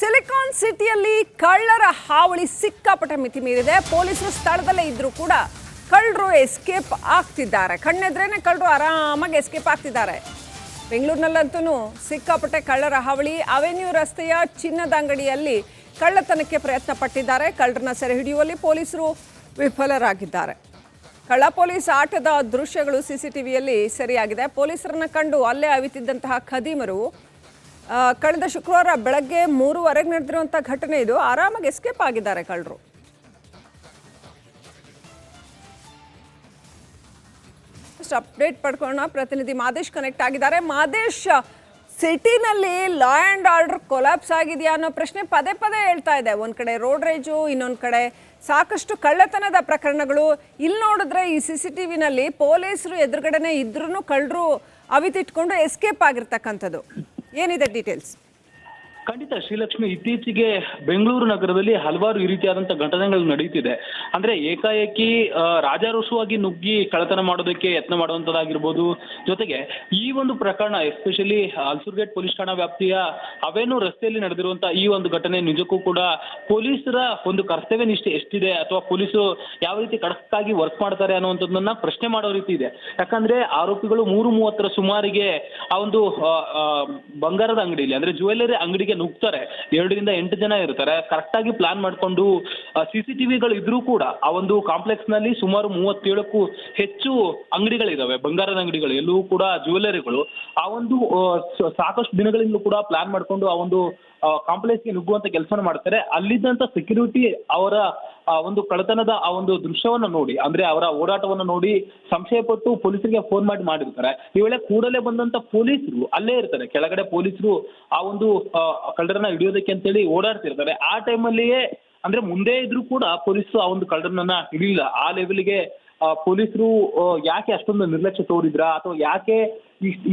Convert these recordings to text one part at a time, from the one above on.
Silicon ಸಿಟಿಯಲ್ಲಿ ಕಳ್ಳರ ಹಾವಳಿ ಸಿಕ್ಕಾಪಟ್ಟೆ ಮಿತಿ ಮೀರಿದೆ. ಪೊಲೀಸರು ಸ್ಥಳದಲ್ಲೇ ಇದ್ರೂ ಕೂಡ ಕಳ್ಳರು ಎಸ್ಕೇಪ್ ಆಗ್ತಿದ್ದಾರೆ. ಕಣ್ಣೆದ್ರೇನೆ ಕಳ್ಳರು ಆರಾಮಾಗಿ ಎಸ್ಕೇಪ್ ಆಗ್ತಿದ್ದಾರೆ. ಬೆಂಗಳೂರಿನಲ್ಲಂತೂ ಸಿಕ್ಕಾಪಟ್ಟೆ ಕಳ್ಳರ ಹಾವಳಿ. ಅವೆನ್ಯೂ ರಸ್ತೆಯ ಚಿನ್ನದ ಅಂಗಡಿಯಲ್ಲಿ ಕಳ್ಳತನಕ್ಕೆ ಪ್ರಯತ್ನ ಪಟ್ಟಿದ್ದಾರೆ. ಕಳ್ಳರನ್ನ ಸೆರೆ ಹಿಡಿಯುವಲ್ಲಿ ಪೊಲೀಸರು ವಿಫಲರಾಗಿದ್ದಾರೆ. ಕಳ್ಳ ಪೊಲೀಸ್ ಆಟದ ದೃಶ್ಯಗಳು ಸಿಸಿಟಿವಿಯಲ್ಲಿ ಸೆರೆಯಾಗಿದೆ. ಪೊಲೀಸರನ್ನ ಕಂಡು ಅಲ್ಲೇ ಅವಿತಿದ್ದಂತಹ ಖದೀಮರು ಕಳೆದ ಶುಕ್ರವಾರ ಬೆಳಗ್ಗೆ 3:15 ನಡೆದಿರುವಂಥ ಘಟನೆ ಇದು. ಆರಾಮಾಗಿ ಎಸ್ಕೇಪ್ ಆಗಿದ್ದಾರೆ ಕಳ್ಳರು. ಅಪ್ಡೇಟ್ ಪಡ್ಕೊಳ್ಳೋಣ. ಪ್ರತಿನಿಧಿ ಮಾದೇಶ್ ಕನೆಕ್ಟ್ ಆಗಿದ್ದಾರೆ. ಮಾದೇಶ್, ಸಿಟಿನಲ್ಲಿ ಲಾ ಆ್ಯಂಡ್ ಆರ್ಡರ್ ಕೊಲಾಪ್ಸ್ ಆಗಿದೆಯಾ ಅನ್ನೋ ಪ್ರಶ್ನೆ ಪದೇ ಪದೇ ಹೇಳ್ತಾ ಇದೆ. ಒಂದು ಕಡೆ ರೋಡ್ ರೇಜು, ಇನ್ನೊಂದು ಕಡೆ ಸಾಕಷ್ಟು ಕಳ್ಳತನದ ಪ್ರಕರಣಗಳು. ಇಲ್ಲಿ ನೋಡಿದ್ರೆ ಈ CCTVನಲ್ಲಿ ಪೊಲೀಸರು ಎದುರುಗಡೆನೆ ಇದ್ರೂ ಕಳ್ಳರು ಅವಿತಿಟ್ಕೊಂಡು ಎಸ್ಕೇಪ್ ಆಗಿರ್ತಕ್ಕಂಥದ್ದು. ಏನಿದೆ ಡೀಟೇಲ್ಸ್? ಖಂಡಿತ ಶ್ರೀಲಕ್ಷ್ಮಿ, ಇತ್ತೀಚೆಗೆ ಬೆಂಗಳೂರು ನಗರದಲ್ಲಿ ಹಲವಾರು ಈ ರೀತಿಯಾದಂತಹ ಘಟನೆಗಳು ನಡೀತಿದೆ. ಅಂದ್ರೆ ಏಕಾಏಕಿ ರಾಜಾರೋಷವಾಗಿ ನುಗ್ಗಿ ಕಳ್ಳತನ ಮಾಡೋದಕ್ಕೆ ಯತ್ನ ಮಾಡುವಂತದ್ದಾಗಿರ್ಬೋದು. ಜೊತೆಗೆ ಈ ಒಂದು ಪ್ರಕರಣ ಎಸ್ಪೆಷಲಿ ಅಲ್ಸೂರ್ಗೇಟ್ ಪೊಲೀಸ್ ಠಾಣಾ ವ್ಯಾಪ್ತಿಯ ಅವೇನು ರಸ್ತೆಯಲ್ಲಿ ನಡೆದಿರುವಂತಹ ಈ ಒಂದು ಘಟನೆ ನಿಜಕ್ಕೂ ಕೂಡ ಪೊಲೀಸರ ಒಂದು ಕರ್ತವ್ಯ ನಿಷ್ಠೆ ಎಷ್ಟಿದೆ, ಅಥವಾ ಪೊಲೀಸರು ಯಾವ ರೀತಿ ಖಡಕ್ಕಾಗಿ ವರ್ಕ್ ಮಾಡ್ತಾರೆ ಅನ್ನುವಂಥದ್ದನ್ನ ಪ್ರಶ್ನೆ ಮಾಡೋ ರೀತಿ ಇದೆ. ಯಾಕಂದ್ರೆ ಆರೋಪಿಗಳು 3:30 ಸುಮಾರಿಗೆ ಆ ಒಂದು ಬಂಗಾರದ ಅಂಗಡಿಯಲ್ಲಿ ಅಂದ್ರೆ ಜ್ಯುವೆಲ್ಲರಿ ಅಂಗಡಿಗೆ ನುಗ್ತಾರೆ. 2 ರಿಂದ 8 ಜನ ಇರ್ತಾರೆ. ಕರೆಕ್ಟ್ ಆಗಿ ಪ್ಲಾನ್ ಮಾಡ್ಕೊಂಡು CCTVಗಳು ಇದ್ರೂ ಕೂಡ ಆ ಒಂದು ಕಾಂಪ್ಲೆಕ್ಸ್ ನಲ್ಲಿ ಸುಮಾರು 37ಕ್ಕೂ ಹೆಚ್ಚು ಅಂಗಡಿಗಳಿದಾವೆ, ಬಂಗಾರದ ಅಂಗಡಿಗಳು, ಎಲ್ಲವೂ ಕೂಡ ಜ್ಯುವೆಲ್ಲರಿಗಳು. ಆ ಒಂದು ಸಾಕಷ್ಟು ದಿನಗಳಿಂದಲೂ ಕೂಡ ಪ್ಲಾನ್ ಮಾಡ್ಕೊಂಡು ಆ ಒಂದು ಕಾಂಪ್ಲೆಕ್ಸ್ಗೆ ನುಗ್ಗುವಂತ ಕೆಲಸನ ಮಾಡ್ತಾರೆ. ಅಲ್ಲಿದ್ದಂತ ಸೆಕ್ಯೂರಿಟಿ ಅವರ ಒಂದು ಕಳ್ಳತನದ ಆ ಒಂದು ದೃಶ್ಯವನ್ನ ನೋಡಿ, ಅಂದ್ರೆ ಅವರ ಓಡಾಟವನ್ನು ನೋಡಿ ಸಂಶಯ ಪಟ್ಟು ಪೊಲೀಸರಿಗೆ ಫೋನ್ ಮಾಡಿರ್ತಾರೆ. ಈ ವೇಳೆ ಕೂಡಲೇ ಬಂದಂತ ಪೊಲೀಸರು ಅಲ್ಲೇ ಇರ್ತಾರೆ. ಕೆಳಗಡೆ ಪೊಲೀಸರು ಆ ಒಂದು ಕಳ್ಳರನ್ನ ಹಿಡಿಯೋದಕ್ಕೆ ಅಂತೇಳಿ ಓಡಾಡ್ತಿರ್ತಾರೆ. ಆ ಟೈಮಲ್ಲಿಯೇ ಅಂದ್ರೆ ಮುಂದೆ ಇದ್ರೂ ಕೂಡ ಪೊಲೀಸರು ಆ ಒಂದು ಕಳ್ಳರನ್ನ ಹಿಡಿಲಿಲ್ಲ. ಆ ಲೆವೆಲ್ಗೆ ಪೊಲೀಸರು ಯಾಕೆ ಅಷ್ಟೊಂದು ನಿರ್ಲಕ್ಷ್ಯ ತೋರಿದ್ರ, ಅಥವಾ ಯಾಕೆ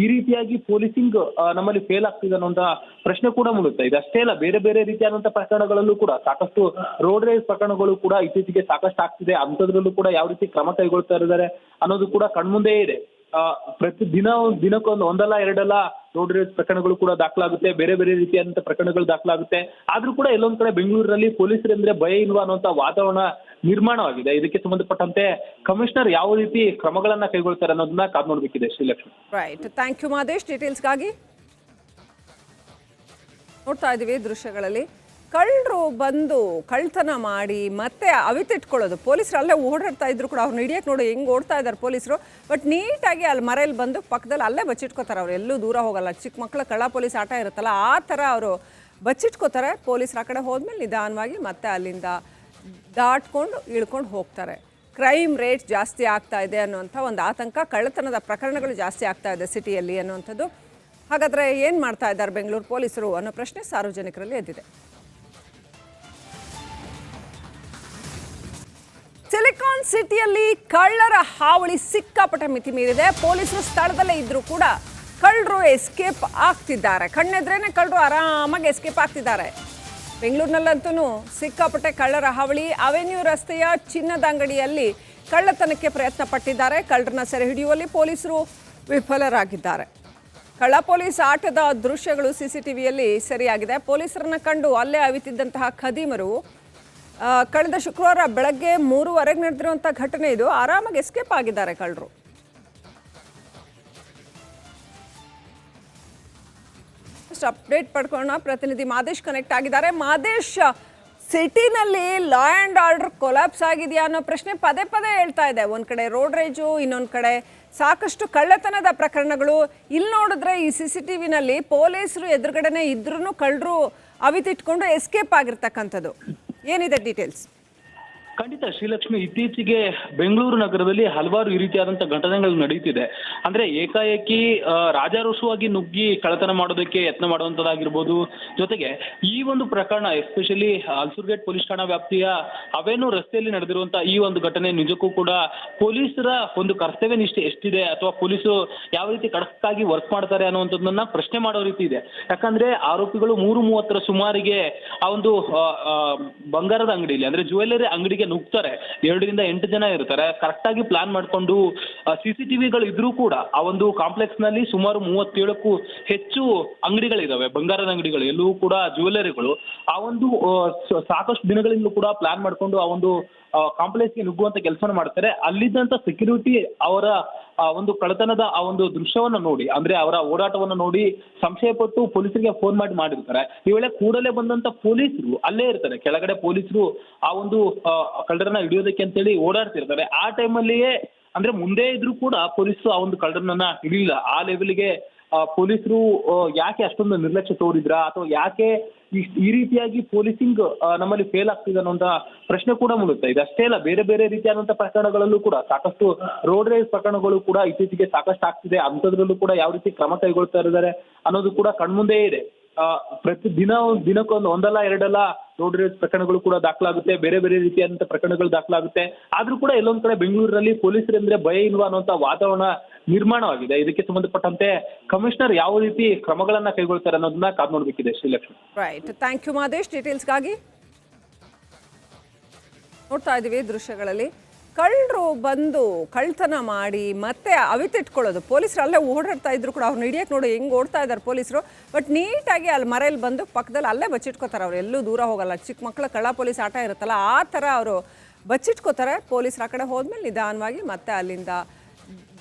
ಈ ರೀತಿಯಾಗಿ ಪೊಲೀಸಿಂಗ್ ನಮ್ಮಲ್ಲಿ ಫೇಲ್ ಆಗ್ತಿದೆ ಅನ್ನೋಂಥ ಪ್ರಶ್ನೆ ಕೂಡ ಮೂಡುತ್ತೆ. ಇದಷ್ಟೇ ಅಲ್ಲ, ಬೇರೆ ಬೇರೆ ರೀತಿಯಾದಂತಹ ಪ್ರಕರಣಗಳಲ್ಲೂ ಕೂಡ ಸಾಕಷ್ಟು ರೋಡ್ ರೇಸ್ ಪ್ರಕರಣಗಳು ಕೂಡ ಇತ್ತೀಚೆಗೆ ಸಾಕಷ್ಟು ಆಗ್ತಿದೆ. ಅಂಥದ್ರಲ್ಲೂ ಕೂಡ ಯಾವ ರೀತಿ ಕ್ರಮ ಕೈಗೊಳ್ತಾ ಇದ್ದಾರೆ ಅನ್ನೋದು ಕೂಡ ಕಣ್ಮುಂದೆ ಇದೆ. ಪ್ರತಿ ದಿನಕ್ಕೊಂದು ಒಂದಲ್ಲ ಎರಡಲ್ಲ ರೋಡ್ ರೇಸ್ ಪ್ರಕರಣಗಳು ಕೂಡ ದಾಖಲಾಗುತ್ತೆ, ಬೇರೆ ಬೇರೆ ರೀತಿಯಾದಂತಹ ಪ್ರಕರಣಗಳು ದಾಖಲಾಗುತ್ತೆ. ಆದ್ರೂ ಕೂಡ ಎಲ್ಲೊಂದ್ ಕಡೆ ಬೆಂಗಳೂರಿನಲ್ಲಿ ಪೊಲೀಸರಂದ್ರೆ ಭಯ ಇಲ್ವಾ ಅನ್ನುವಂತ ವಾತಾವರಣ ನಿರ್ಮಾಣವಾಗಿದೆ. ಇದಕ್ಕೆ ಸಂಬಂಧಪಟ್ಟಂತೆ ಕಮಿಷನರ್ ಯಾವ ರೀತಿ ಕ್ರಮಗಳನ್ನ ಕೈಗೊಳ್ತಾರೆ ಅನ್ನೋದನ್ನ ಕಾದು ನೋಡ್ಬೇಕಿದೆ. Srilakshmi, right, thank you Madesh ಡೀಟೇಲ್ಸ್ಗಾಗಿ. ನೋಡ್ತಾ ಇದೀವಿ ದೃಶ್ಯಗಳಲ್ಲಿ ಕಳ್ಳರು ಬಂದು ಕಳ್ತನ ಮಾಡಿ ಮತ್ತೆ ಅವಿತಿಟ್ಕೊಳ್ಳೋದು. ಪೊಲೀಸರು ಅಲ್ಲೇ ಓಡಾಡ್ತಾ ಇದ್ರು ಕೂಡ ಅವ್ರನ್ನ ಹಿಡಿಯಕ್ಕೆ ನೋಡಿ ಹೆಂಗೆ ಓಡ್ತಾ ಇದ್ದಾರೆ ಪೊಲೀಸರು. ಬಟ್ ನೀಟಾಗಿ ಅಲ್ಲಿ ಮರೆಯಲ್ಲಿ ಬಂದು ಪಕ್ಕದಲ್ಲಿ ಅಲ್ಲೇ ಬಚ್ಚಿಟ್ಕೋತಾರೆ. ಅವ್ರು ಎಲ್ಲೂ ದೂರ ಹೋಗಲ್ಲ. ಚಿಕ್ಕ ಮಕ್ಕಳ ಕಳ್ಳ ಪೊಲೀಸ್ ಆಟ ಇರುತ್ತಲ್ಲ, ಆ ಥರ ಅವರು ಬಚ್ಚಿಟ್ಕೋತಾರೆ. ಪೊಲೀಸರು ಆ ಕಡೆ ಹೋದ್ಮೇಲೆ ನಿಧಾನವಾಗಿ ಮತ್ತೆ ಅಲ್ಲಿಂದ ದಾಟ್ಕೊಂಡು ಇಳ್ಕೊಂಡು ಹೋಗ್ತಾರೆ. ಕ್ರೈಮ್ ರೇಟ್ ಜಾಸ್ತಿ ಆಗ್ತಾ ಇದೆ ಅನ್ನುವಂಥ ಒಂದು ಆತಂಕ, ಕಳ್ಳತನದ ಪ್ರಕರಣಗಳು ಜಾಸ್ತಿ ಆಗ್ತಾ ಇದೆ ಸಿಟಿಯಲ್ಲಿ ಅನ್ನುವಂಥದ್ದು. ಹಾಗಾದರೆ ಏನು ಮಾಡ್ತಾ ಇದ್ದಾರೆ ಬೆಂಗಳೂರು ಪೊಲೀಸರು ಅನ್ನೋ ಪ್ರಶ್ನೆ ಸಾರ್ವಜನಿಕರಲ್ಲಿ ಎದ್ದಿದೆ. ಸಿಲಿಕಾನ್ ಸಿಟಿಯಲ್ಲಿ ಕಳ್ಳರ ಹಾವಳಿ ಸಿಕ್ಕಾಪಟ್ಟೆ ಮಿತಿ ಮೀರಿದೆ. ಪೊಲೀಸರು ಸ್ಥಳದಲ್ಲೇ ಇದ್ರೂ ಕೂಡ ಕಳ್ಳರು ಎಸ್ಕೇಪ್ ಆಗ್ತಿದ್ದಾರೆ. ಕಣ್ಣೆದ್ರೇನೆ ಕಳ್ಳರು ಆರಾಮಾಗಿ ಎಸ್ಕೇಪ್ ಆಗ್ತಿದ್ದಾರೆ. ಬೆಂಗಳೂರಿನಲ್ಲಂತೂ ಸಿಕ್ಕಾಪಟ್ಟೆ ಕಳ್ಳರ ಹಾವಳಿ. ಅವೆನ್ಯೂ ರಸ್ತೆಯ ಚಿನ್ನದ ಅಂಗಡಿಯಲ್ಲಿ ಕಳ್ಳತನಕ್ಕೆ ಪ್ರಯತ್ನ ಪಟ್ಟಿದ್ದಾರೆ. ಕಳ್ಳರನ್ನ ಸೆರೆ ಹಿಡಿಯುವಲ್ಲಿ ಪೊಲೀಸರು ವಿಫಲರಾಗಿದ್ದಾರೆ. ಕಳ್ಳ ಪೊಲೀಸ್ ಆಟದ ದೃಶ್ಯಗಳು CCTVಯಲ್ಲಿ ಸೆರೆಯಾಗಿದೆ. ಪೊಲೀಸರನ್ನ ಕಂಡು ಅಲ್ಲೇ ಅವಿತಿದ್ದಂತಹ ಖದೀಮರು ಕಳೆದ ಶುಕ್ರವಾರ ಬೆಳಗ್ಗೆ 3:15 ನಡೆದಿರುವಂಥ ಘಟನೆ ಇದು. ಆರಾಮಾಗಿ ಎಸ್ಕೇಪ್ ಆಗಿದ್ದಾರೆ ಕಳ್ಳರು. ಅಪ್ಡೇಟ್ ಪಡ್ಕೊಳ್ಳೋಣ. ಪ್ರತಿನಿಧಿ ಮಾದೇಶ್ ಕನೆಕ್ಟ್ ಆಗಿದ್ದಾರೆ. ಮಾದೇಶ್, ಸಿಟಿನಲ್ಲಿ ಲಾ ಆ್ಯಂಡ್ ಆರ್ಡರ್ ಕೊಲಾಪ್ಸ್ ಆಗಿದೆಯಾ ಅನ್ನೋ ಪ್ರಶ್ನೆ ಪದೇ ಪದೇ ಹೇಳ್ತಾ ಇದೆ. ಒಂದು ಕಡೆ ರೋಡ್ ರೇಜು, ಇನ್ನೊಂದು ಕಡೆ ಸಾಕಷ್ಟು ಕಳ್ಳತನದ ಪ್ರಕರಣಗಳು. ಇಲ್ಲಿ ನೋಡಿದ್ರೆ ಈ CCTVನಲ್ಲಿ ಪೊಲೀಸರು ಎದುರುಗಡೆನೆ ಇದ್ರೂ ಕಳ್ಳರು ಅವಿತಿಟ್ಕೊಂಡು ಎಸ್ಕೇಪ್ ಆಗಿರ್ತಕ್ಕಂಥದ್ದು. ಏನಿದೆ ಡೀಟೇಲ್ಸ್? ಖಂಡಿತ ಶ್ರೀಲಕ್ಷ್ಮಿ, ಇತ್ತೀಚೆಗೆ ಬೆಂಗಳೂರು ನಗರದಲ್ಲಿ ಹಲವಾರು ಈ ರೀತಿಯಾದಂತಹ ಘಟನೆಗಳು ನಡೀತಿದೆ. ಅಂದ್ರೆ ಏಕಾಏಕಿ ರಾಜಾರೋಷವಾಗಿ ನುಗ್ಗಿ ಕಳ್ಳತನ ಮಾಡೋದಕ್ಕೆ ಯತ್ನ ಮಾಡುವಂತದ್ದಾಗಿರ್ಬೋದು. ಜೊತೆಗೆ ಈ ಒಂದು ಪ್ರಕರಣ ಎಸ್ಪೆಷಲಿ ಅಲ್ಸೂರ್ಗೇಟ್ ಪೊಲೀಸ್ ಠಾಣಾ ವ್ಯಾಪ್ತಿಯ ಅವೇನು ರಸ್ತೆಯಲ್ಲಿ ನಡೆದಿರುವಂತಹ ಈ ಒಂದು ಘಟನೆ ನಿಜಕ್ಕೂ ಕೂಡ ಪೊಲೀಸರ ಒಂದು ಕರ್ತವ್ಯ ನಿಷ್ಠೆ ಎಷ್ಟಿದೆ, ಅಥವಾ ಪೊಲೀಸರು ಯಾವ ರೀತಿ ಖಡಕ್ಕಾಗಿ ವರ್ಕ್ ಮಾಡ್ತಾರೆ ಅನ್ನುವಂಥದ್ದನ್ನ ಪ್ರಶ್ನೆ ಮಾಡೋ ರೀತಿ ಇದೆ. ಯಾಕಂದ್ರೆ ಆರೋಪಿಗಳು 3:30 ಸುಮಾರಿಗೆ ಆ ಒಂದು ಬಂಗಾರದ ಅಂಗಡಿಯಲ್ಲಿ ಅಂದ್ರೆ ಜ್ಯುವೆಲ್ಲರಿ ಅಂಗಡಿಗೆ ನುಗ್ತಾರೆ. 2ರಿಂದ 8 ಜನ ಇರ್ತಾರೆ. ಕರೆಕ್ಟ್ ಆಗಿ ಪ್ಲಾನ್ ಮಾಡ್ಕೊಂಡು CCTVಗಳು ಇದ್ರೂ ಕೂಡ ಆ ಒಂದು ಕಾಂಪ್ಲೆಕ್ಸ್ ನಲ್ಲಿ ಸುಮಾರು 37ಕ್ಕೂ ಹೆಚ್ಚು ಅಂಗಡಿಗಳಿದಾವೆ, ಬಂಗಾರದ ಅಂಗಡಿಗಳು, ಎಲ್ಲವೂ ಕೂಡ ಜ್ಯುವೆಲ್ಲರಿಗಳು. ಆ ಒಂದು ಸಾಕಷ್ಟು ದಿನಗಳಿಂದಲೂ ಕೂಡ ಪ್ಲಾನ್ ಮಾಡ್ಕೊಂಡು ಆ ಒಂದು ಕಾಂಪ್ಲೆಕ್ಸ್ಗೆ ನುಗ್ಗುವಂತ ಕೆಲಸನ ಮಾಡ್ತಾರೆ. ಅಲ್ಲಿದ್ದಂತ ಸೆಕ್ಯೂರಿಟಿ ಅವರ ಒಂದು ಕಳ್ಳತನದ ಆ ಒಂದು ದೃಶ್ಯವನ್ನ ನೋಡಿ, ಅಂದ್ರೆ ಅವರ ಓಡಾಟವನ್ನ ನೋಡಿ ಸಂಶಯ ಪಟ್ಟು ಪೊಲೀಸರಿಗೆ ಫೋನ್ ಮಾಡಿರ್ತಾರೆ. ಈ ವೇಳೆ ಕೂಡಲೇ ಬಂದಂತ ಪೊಲೀಸರು ಅಲ್ಲೇ ಇರ್ತಾರೆ, ಕೆಳಗಡೆ ಪೊಲೀಸರು ಆ ಒಂದು ಕಳ್ಳರನ್ನ ಹಿಡಿಯೋದಕ್ಕೆ ಅಂತೇಳಿ ಓಡಾಡ್ತಿರ್ತಾರೆ. ಆ ಟೈಮಲ್ಲಿಯೇ ಅಂದ್ರೆ ಮುಂದೆ ಇದ್ರೂ ಕೂಡ ಪೊಲೀಸರು ಆ ಒಂದು ಕಳ್ಳರನ್ನ ಹಿಡಿಲಿಲ್ಲ. ಆ ಲೆವೆಲ್ಗೆ ಪೊಲೀಸರು ಯಾಕೆ ಅಷ್ಟೊಂದು ನಿರ್ಲಕ್ಷ್ಯ ತೋರಿದ್ರಾ ಅಥವಾ ಯಾಕೆ ಈ ರೀತಿಯಾಗಿ ಪೊಲೀಸಿಂಗ್ ನಮ್ಮಲ್ಲಿ ಫೇಲ್ ಆಗ್ತಿದೆ ಅನ್ನೋಂಥ ಪ್ರಶ್ನೆ ಕೂಡ ಮೂಡುತ್ತೆ. ಇದಷ್ಟೇ ಅಲ್ಲ, ಬೇರೆ ಬೇರೆ ರೀತಿಯಾದಂಥ ಪ್ರಕರಣಗಳಲ್ಲೂ ಕೂಡ ಸಾಕಷ್ಟು ರೋಡ್ ರೇಸ್ ಪ್ರಕರಣಗಳು ಕೂಡ ಇತ್ತೀಚೆಗೆ ಸಾಕಷ್ಟು ಆಗ್ತಿದೆ. ಅಂಥದ್ರಲ್ಲೂ ಕೂಡ ಯಾವ ರೀತಿ ಕ್ರಮ ಕೈಗೊಳ್ತಾ ಇದ್ದಾರೆ ಅನ್ನೋದು ಕೂಡ ಕಣ್ಮುಂದೆ ಇದೆ. ಪ್ರತಿ ದಿನಕ್ಕೊಂದು ಒಂದಲ್ಲ ಎರಡಲ್ಲ ರೋಡ್ ರೇಸ್ ಪ್ರಕರಣಗಳು ಕೂಡ ದಾಖಲಾಗುತ್ತೆ, ಬೇರೆ ಬೇರೆ ರೀತಿಯಾದಂಥ ಪ್ರಕರಣಗಳು ದಾಖಲಾಗುತ್ತೆ. ಆದ್ರೂ ಕೂಡ ಎಲ್ಲೊಂದ್ ಕಡೆ ಬೆಂಗಳೂರಿನಲ್ಲಿ ಪೊಲೀಸರಂದ್ರೆ ಭಯ ಇಲ್ವಾ ಅನ್ನುವಂಥ ವಾತಾವರಣ ನಿರ್ಮಾಣವಾಗಿದೆ. ಇದಕ್ಕೆ ಸಂಬಂಧಪಟ್ಟಂತೆ ಕಮಿಷನರ್ ಯಾವ ರೀತಿ ಕ್ರಮಗಳನ್ನ ಕೈಗೊಳ್ತಾರೆ ಅನ್ನೋದನ್ನ ಕಾದ್ ನೋಡ್ಬೇಕಿದೆ. Srilakshmi. Right, thank you Madesh ಡೀಟೇಲ್ಸ್ಗಾಗಿ. ನೋಡ್ತಾ ಇದೀವಿ ದೃಶ್ಯಗಳಲ್ಲಿ ಕಳ್ಳರು ಬಂದು ಕಳ್ತನ ಮಾಡಿ ಮತ್ತೆ ಅವಿತಿಟ್ಕೊಳ್ಳೋದು. ಪೊಲೀಸರು ಅಲ್ಲೇ ಓಡಾಡ್ತಾ ಇದ್ರು ಕೂಡ ಅವ್ರನ್ನ ಹಿಡಿಯಕ್ಕೆ ನೋಡಿ ಹೆಂಗೆ ಓಡ್ತಾ ಇದ್ದಾರೆ ಪೊಲೀಸರು. ಬಟ್ ನೀಟಾಗಿ ಅಲ್ಲಿ ಮರೆಯಲ್ಲಿ ಬಂದು ಪಕ್ಕದಲ್ಲಿ ಅಲ್ಲೇ ಬಚ್ಚಿಟ್ಕೋತಾರೆ. ಅವ್ರು ಎಲ್ಲೂ ದೂರ ಹೋಗಲ್ಲ. ಚಿಕ್ಕ ಮಕ್ಕಳ ಕಳ್ಳ ಪೊಲೀಸ್ ಆಟ ಇರುತ್ತಲ್ಲ ಆ ಥರ ಅವರು ಬಚ್ಚಿಟ್ಕೋತಾರೆ. ಪೊಲೀಸರು ಆ ಕಡೆ ಹೋದ್ಮೇಲೆ ನಿಧಾನವಾಗಿ ಮತ್ತೆ ಅಲ್ಲಿಂದ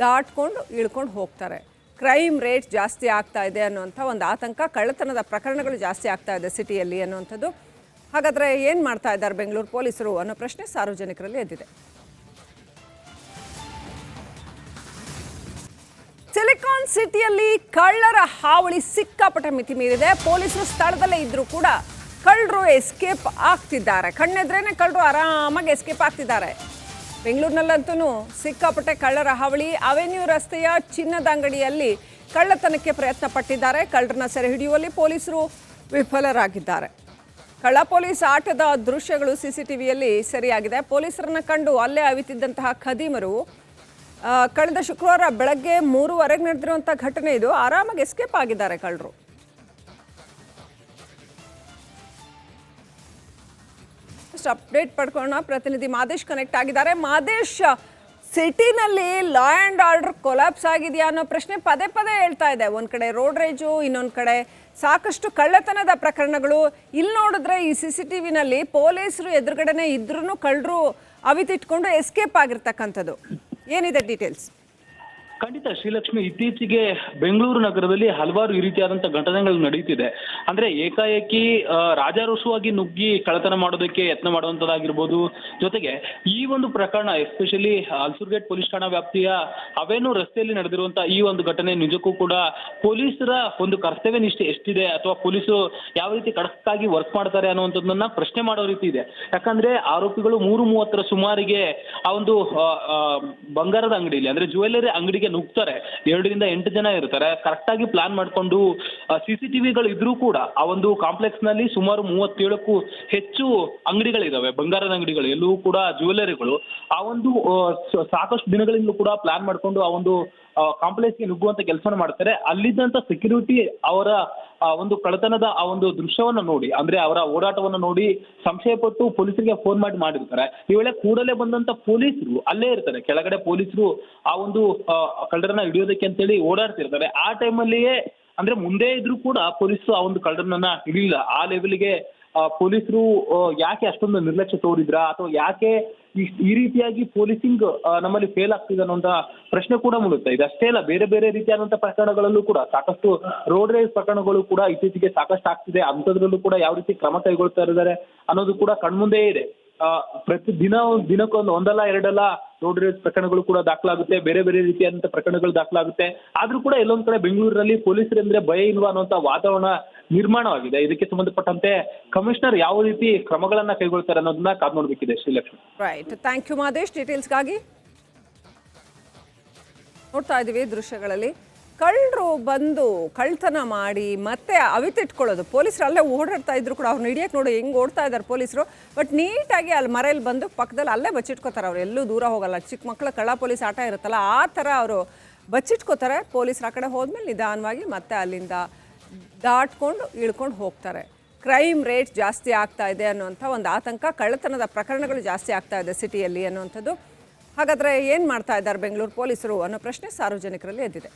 ದಾಟ್ಕೊಂಡು ಇಳ್ಕೊಂಡು ಹೋಗ್ತಾರೆ. ಕ್ರೈಮ್ ರೇಟ್ ಜಾಸ್ತಿ ಆಗ್ತಾ ಇದೆ ಅನ್ನುವಂಥ ಒಂದು ಆತಂಕ, ಕಳ್ಳತನದ ಪ್ರಕರಣಗಳು ಜಾಸ್ತಿ ಆಗ್ತಾ ಇದೆ ಸಿಟಿಯಲ್ಲಿ ಅನ್ನುವಂಥದ್ದು. ಹಾಗಾದರೆ ಏನು ಮಾಡ್ತಾ ಇದ್ದಾರೆ ಬೆಂಗಳೂರು ಪೊಲೀಸರು ಅನ್ನೋ ಪ್ರಶ್ನೆ ಸಾರ್ವಜನಿಕರಲ್ಲಿ ಎದ್ದಿದೆ. ಸಿಲಿಕಾನ್ ಸಿಟಿಯಲ್ಲಿ ಕಳ್ಳರ ಹಾವಳಿ ಸಿಕ್ಕಾಪಟ್ಟೆ ಮಿತಿ ಮೀರಿದೆ. ಪೊಲೀಸರು ಸ್ಥಳದಲ್ಲೇ ಇದ್ರೂ ಕೂಡ ಕಳ್ಳರು ಎಸ್ಕೇಪ್ ಆಗ್ತಿದ್ದಾರೆ. ಕಣ್ಣೆದ್ರೇನೆ ಕಳ್ಳರು ಆರಾಮಾಗಿ ಎಸ್ಕೇಪ್ ಆಗ್ತಿದ್ದಾರೆ. ಬೆಂಗಳೂರಿನಲ್ಲಂತೂ ಸಿಕ್ಕಾಪಟ್ಟೆ ಕಳ್ಳರ ಹಾವಳಿ. ಅವೆನ್ಯೂ ರಸ್ತೆಯ ಚಿನ್ನದ ಅಂಗಡಿಯಲ್ಲಿ ಕಳ್ಳತನಕ್ಕೆ ಪ್ರಯತ್ನ ಪಟ್ಟಿದ್ದಾರೆ. ಕಳ್ಳರನ್ನ ಸೆರೆ ಹಿಡಿಯುವಲ್ಲಿ ಪೊಲೀಸರು ವಿಫಲರಾಗಿದ್ದಾರೆ. ಕಳ್ಳ ಪೊಲೀಸ್ ಆಟದ ದೃಶ್ಯಗಳು CCTVಯಲ್ಲಿ ಸೆರೆಯಾಗಿದೆ. ಪೊಲೀಸರನ್ನ ಕಂಡು ಅಲ್ಲೇ ಅವಿತಿದ್ದಂತಹ ಖದೀಮರು ಕಳೆದ ಶುಕ್ರವಾರ ಬೆಳಗ್ಗೆ 3:15 ನಡೆದಿರುವಂಥ ಘಟನೆ ಇದು. ಆರಾಮಾಗಿ ಎಸ್ಕೇಪ್ ಆಗಿದ್ದಾರೆ ಕಳ್ಳರು. ಅಪ್ಡೇಟ್ ಪಡ್ಕೊಳ್ಳೋಣ. ಪ್ರತಿನಿಧಿ ಮಾದೇಶ್ ಕನೆಕ್ಟ್ ಆಗಿದ್ದಾರೆ. ಮಾದೇಶ್, ಸಿಟಿನಲ್ಲಿ ಲಾ ಆ್ಯಂಡ್ ಆರ್ಡರ್ ಕೊಲಾಪ್ಸ್ ಆಗಿದೆಯಾ ಅನ್ನೋ ಪ್ರಶ್ನೆ ಪದೇ ಪದೇ ಹೇಳ್ತಾ ಇದೆ. ಒಂದು ಕಡೆ ರೋಡ್ ರೇಜು, ಇನ್ನೊಂದು ಕಡೆ ಸಾಕಷ್ಟು ಕಳ್ಳತನದ ಪ್ರಕರಣಗಳು. ಇಲ್ಲಿ ನೋಡಿದ್ರೆ ಈ CCTVನಲ್ಲಿ ಪೊಲೀಸರು ಎದುರುಗಡೆನೆ ಇದ್ರೂ ಕಳ್ಳರು ಅವಿತಿಟ್ಕೊಂಡು ಎಸ್ಕೇಪ್ ಆಗಿರ್ತಕ್ಕಂಥದ್ದು. ಏನಿದೆ ಡೀಟೇಲ್ಸ್? ಖಂಡಿತ ಶ್ರೀಲಕ್ಷ್ಮಿ, ಇತ್ತೀಚೆಗೆ ಬೆಂಗಳೂರು ನಗರದಲ್ಲಿ ಹಲವಾರು ಈ ರೀತಿಯಾದಂಥ ಘಟನೆಗಳು ನಡೀತಿದೆ. ಅಂದ್ರೆ ಏಕಾಏಕಿ ರಾಜಾರೋಷವಾಗಿ ನುಗ್ಗಿ ಕಳ್ಳತನ ಮಾಡೋದಕ್ಕೆ ಯತ್ನ ಮಾಡುವಂಥದ್ದಾಗಿರ್ಬೋದು. ಜೊತೆಗೆ ಈ ಒಂದು ಪ್ರಕರಣ ಎಸ್ಪೆಷಲಿ ಅಲ್ಸೂರ್ಗೇಟ್ ಪೊಲೀಸ್ ಠಾಣಾ ವ್ಯಾಪ್ತಿಯ ಅವೆನ್ಯೂ ರಸ್ತೆಯಲ್ಲಿ ನಡೆದಿರುವಂಥ ಈ ಒಂದು ಘಟನೆ ನಿಜಕ್ಕೂ ಕೂಡ ಪೊಲೀಸರ ಒಂದು ಕರ್ತವ್ಯ ನಿಷ್ಠೆ ಎಷ್ಟಿದೆ ಅಥವಾ ಪೊಲೀಸರು ಯಾವ ರೀತಿ ಖಡಕ್ಕಾಗಿ ವರ್ಕ್ ಮಾಡ್ತಾರೆ ಅನ್ನುವಂಥದ್ದನ್ನ ಪ್ರಶ್ನೆ ಮಾಡೋ ರೀತಿ ಇದೆ. ಯಾಕಂದ್ರೆ ಆರೋಪಿಗಳು 3:30 ಸುಮಾರಿಗೆ ಆ ಒಂದು ಬಂಗಾರದ ಅಂಗಡಿಯಲ್ಲಿ ಅಂದ್ರೆ ಜ್ಯುವೆಲ್ಲರಿ ಅಂಗಡಿಗೆ ನುಗ್ತಾರೆ. 2ರಿಂದ 8 ಜನ ಇರ್ತಾರೆ. ಕರೆಕ್ಟ್ ಆಗಿ ಪ್ಲಾನ್ ಮಾಡ್ಕೊಂಡು CCTVಗಳು ಇದ್ರೂ ಕೂಡ ಆ ಒಂದು ಕಾಂಪ್ಲೆಕ್ಸ್ ನಲ್ಲಿ ಸುಮಾರು 37ಕ್ಕೂ ಹೆಚ್ಚು ಅಂಗಡಿಗಳಿದಾವೆ, ಬಂಗಾರದ ಅಂಗಡಿಗಳು, ಎಲ್ಲವೂ ಕೂಡ ಜ್ಯುವೆಲ್ಲರಿಗಳು. ಆ ಒಂದು ಸಾಕಷ್ಟು ದಿನಗಳಿಂದಲೂ ಕೂಡ ಪ್ಲಾನ್ ಮಾಡ್ಕೊಂಡು ಆ ಒಂದು ಕಾಂಪ್ಲೆಕ್ಸ್ಗೆ ನುಗ್ಗುವಂತ ಕೆಲಸನ ಮಾಡ್ತಾರೆ. ಅಲ್ಲಿದ್ದಂತ ಸೆಕ್ಯೂರಿಟಿ ಅವರ ಒಂದು ಕಳ್ಳತನದ ಆ ಒಂದು ದೃಶ್ಯವನ್ನ ನೋಡಿ, ಅಂದ್ರೆ ಅವರ ಓಡಾಟವನ್ನ ನೋಡಿ ಸಂಶಯ ಪಟ್ಟು ಪೊಲೀಸರಿಗೆ ಫೋನ್ ಮಾಡಿರ್ತಾರೆ. ಈ ವೇಳೆ ಕೂಡಲೇ ಬಂದಂತ ಪೊಲೀಸರು ಅಲ್ಲೇ ಇರ್ತಾರೆ, ಕೆಳಗಡೆ ಪೊಲೀಸರು ಆ ಒಂದು ಕಳ್ಳರನ್ನ ಹಿಡಿಯೋದಕ್ಕೆ ಅಂತೇಳಿ ಓಡಾಡ್ತಿರ್ತಾರೆ. ಆ ಟೈಮಲ್ಲಿಯೇ ಅಂದ್ರೆ ಮುಂದೆ ಇದ್ರೂ ಕೂಡ ಪೊಲೀಸರು ಆ ಒಂದು ಕಳ್ಳರನ್ನ ಹಿಡಿಲಿಲ್ಲ. ಆ ಲೆವೆಲ್ಗೆ ಪೊಲೀಸರು ಯಾಕೆ ಅಷ್ಟೊಂದು ನಿರ್ಲಕ್ಷ್ಯ ತೋರಿದ್ರಾ ಅಥವಾ ಯಾಕೆ ಈ ರೀತಿಯಾಗಿ ಪೊಲೀಸಿಂಗ್ ನಮ್ಮಲ್ಲಿ ಫೇಲ್ ಆಗ್ತಿದೆ ಅನ್ನೋಂಥ ಪ್ರಶ್ನೆ ಕೂಡ ಮೂಡುತ್ತೆ. ಇದಷ್ಟೇ ಅಲ್ಲ, ಬೇರೆ ಬೇರೆ ರೀತಿಯಾದಂಥ ಪ್ರಕರಣಗಳಲ್ಲೂ ಕೂಡ ಸಾಕಷ್ಟು ರೋಡ್ ರೇಸ್ ಪ್ರಕರಣಗಳು ಕೂಡ ಇತ್ತೀಚೆಗೆ ಸಾಕಷ್ಟು ಆಗ್ತಿದೆ. ಅಂಥದ್ರಲ್ಲೂ ಕೂಡ ಯಾವ ರೀತಿ ಕ್ರಮ ಕೈಗೊಳ್ತಾ ಇದ್ದಾರೆ ಅನ್ನೋದು ಕೂಡ ಕಣ್ಮುಂದೆ ಇದೆ. ಪ್ರತಿ ದಿನಕ್ಕೊಂದು ಒಂದಲ್ಲ ಎರಡಲ್ಲ ರೋಡ್ ರೇಸ್ ಪ್ರಕರಣಗಳು ಕೂಡ ದಾಖಲಾಗುತ್ತೆ, ಬೇರೆ ಬೇರೆ ರೀತಿಯಾದಂಥ ಪ್ರಕರಣಗಳು ದಾಖಲಾಗುತ್ತೆ. ಆದ್ರೂ ಕೂಡ ಎಲ್ಲೊಂದ್ ಕಡೆ ಬೆಂಗಳೂರಿನಲ್ಲಿ ಪೊಲೀಸರಂದ್ರೆ ಭಯ ಇಲ್ವಾ ಅನ್ನುವಂಥ ವಾತಾವರಣ ನಿರ್ಮಾಣವಾಗಿದೆ. ಇದಕ್ಕೆ ಸಂಬಂಧಪಟ್ಟಂತೆ ಕಮಿಷನರ್ ಯಾವ ರೀತಿ ಕ್ರಮಗಳನ್ನ ಕೈಗೊಳ್ತಾರೆ ಅನ್ನೋದನ್ನ ಕಾದ್ ನೋಡ್ಬೇಕಿದೆ. Srilakshmi. Right, thank you Madesh ಡೀಟೇಲ್ಸ್ಗಾಗಿ. ನೋಡ್ತಾ ಇದೀವಿ ದೃಶ್ಯಗಳಲ್ಲಿ ಕಳ್ಳರು ಬಂದು ಕಳ್ತನ ಮಾಡಿ ಮತ್ತೆ ಅವಿತಿಟ್ಕೊಳ್ಳೋದು. ಪೊಲೀಸರು ಅಲ್ಲೇ ಓಡಾಡ್ತಾ ಇದ್ರು ಕೂಡ ಅವ್ರನ್ನ ಹಿಡಿಯಕ್ಕೆ ನೋಡಿ ಹೆಂಗೆ ಓಡ್ತಾ ಇದ್ದಾರೆ ಪೊಲೀಸರು. ಬಟ್ ನೀಟಾಗಿ ಅಲ್ಲಿ ಮರೆಯಲ್ಲಿ ಬಂದು ಪಕ್ಕದಲ್ಲಿ ಅಲ್ಲೇ ಬಚ್ಚಿಟ್ಕೋತಾರೆ. ಅವ್ರು ಎಲ್ಲೂ ದೂರ ಹೋಗಲ್ಲ. ಚಿಕ್ಕ ಮಕ್ಕಳ ಕಳ್ಳ ಪೊಲೀಸ್ ಆಟ ಇರುತ್ತಲ್ಲ ಆ ಥರ ಅವರು ಬಚ್ಚಿಟ್ಕೋತಾರೆ. ಪೊಲೀಸರು ಆ ಕಡೆ ಹೋದ್ಮೇಲೆ ನಿಧಾನವಾಗಿ ಮತ್ತೆ ಅಲ್ಲಿಂದ ದಾಟ್ಕೊಂಡು ಇಳ್ಕೊಂಡು ಹೋಗ್ತಾರೆ. ಕ್ರೈಮ್ ರೇಟ್ ಜಾಸ್ತಿ ಆಗ್ತಾ ಇದೆ ಅನ್ನುವಂಥ ಒಂದು ಆತಂಕ, ಕಳ್ಳತನದ ಪ್ರಕರಣಗಳು ಜಾಸ್ತಿ ಆಗ್ತಾ ಇದೆ ಸಿಟಿಯಲ್ಲಿ ಅನ್ನುವಂಥದ್ದು. ಹಾಗಾದರೆ ಏನು ಮಾಡ್ತಾ ಇದ್ದಾರೆ ಬೆಂಗಳೂರು ಪೊಲೀಸರು ಅನ್ನೋ ಪ್ರಶ್ನೆ ಸಾರ್ವಜನಿಕರಲ್ಲಿ ಎದ್ದಿದೆ.